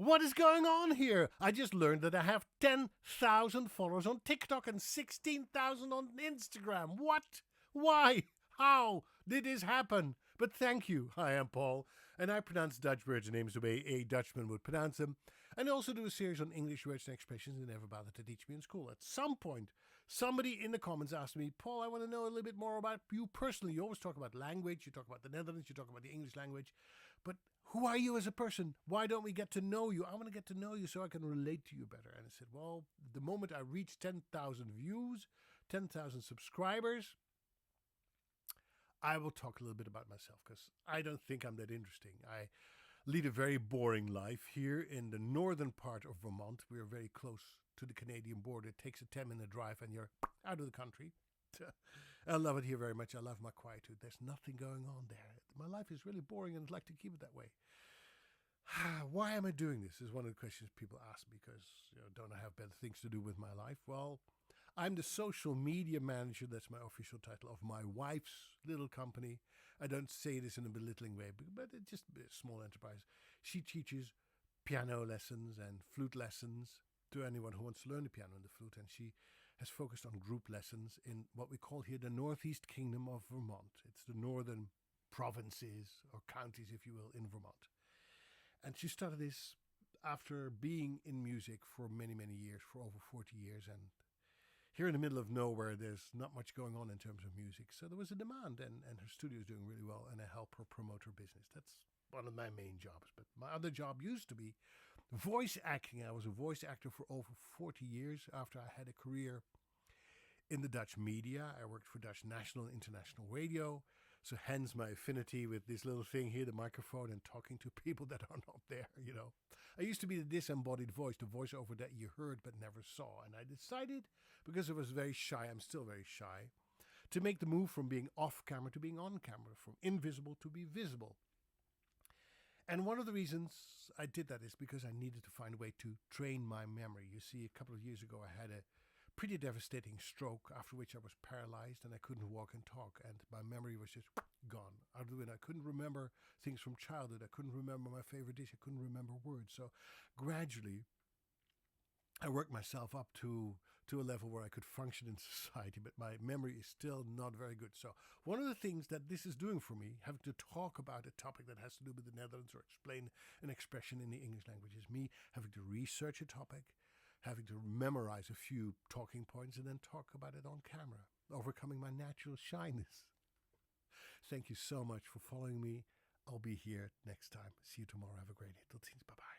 What is going on here? I just learned that I have 10,000 followers on TikTok and 16,000 on Instagram. What? Why? How did this happen? But thank you. Hi, I'm Paul, and I pronounce Dutch words and names the way a Dutchman would pronounce them. And I also do a series on English words and expressions they never bothered to teach me in school. At some point, somebody in the comments asked me, Paul, I want to know a little bit more about you personally. You always talk about language, you talk about the Netherlands, you talk about the English language, but who are you as a person? Why don't we get to know you? I want to get to know you so I can relate to you better. And I said, well, the moment I reach 10,000 views, 10,000 subscribers, I will talk a little bit about myself because I don't think I'm that interesting. I lead a very boring life here in the northern part of Vermont. We are very close to the Canadian border. It takes a 10-minute drive and you're out of the country. I love it here very much. I love my quietude. There's nothing going on there. My life is really boring and I'd like to keep it that way. Why am I doing this is one of the questions people ask because, don't I have better things to do with my life? Well, I'm the social media manager, that's my official title, of my wife's little company. I don't say this in a belittling way, but it's just a small enterprise. She teaches piano lessons and flute lessons to anyone who wants to learn the piano and the flute, and she has focused on group lessons in what we call here the Northeast Kingdom of Vermont. It's the northern provinces, or counties, if you will, in Vermont. And she started this after being in music for many, many years, for over 40 years. And here in the middle of nowhere, there's not much going on in terms of music. So there was a demand, and her studio is doing really well, and I help her promote her business. That's one of my main jobs. But my other job used to be voice acting. I was a voice actor for over 40 years after I had a career in the Dutch media. I worked for Dutch national and international radio. So hence my affinity with this little thing here, the microphone, and talking to people that are not there, I used to be the disembodied voice, the voiceover that you heard but never saw. And I decided, because I was very shy, I'm still very shy, to make the move from being off camera to being on camera, from invisible to be visible. And one of the reasons I did that is because I needed to find a way to train my memory. You see, a couple of years ago, I had a pretty devastating stroke, after which I was paralyzed and I couldn't walk and talk, and my memory was just gone out of the window. I couldn't remember things from childhood. I couldn't remember my favorite dish. I couldn't remember words. So gradually I worked myself up to a level where I could function in society, but my memory is still not very good. So one of the things that this is doing for me, having to talk about a topic that has to do with the Netherlands or explain an expression in the English language, is me having to research a topic, having to memorize a few talking points and then talk about it on camera, overcoming my natural shyness. Thank you so much for following me. I'll be here next time. See you tomorrow. Have a great day. Till teens. Bye-bye.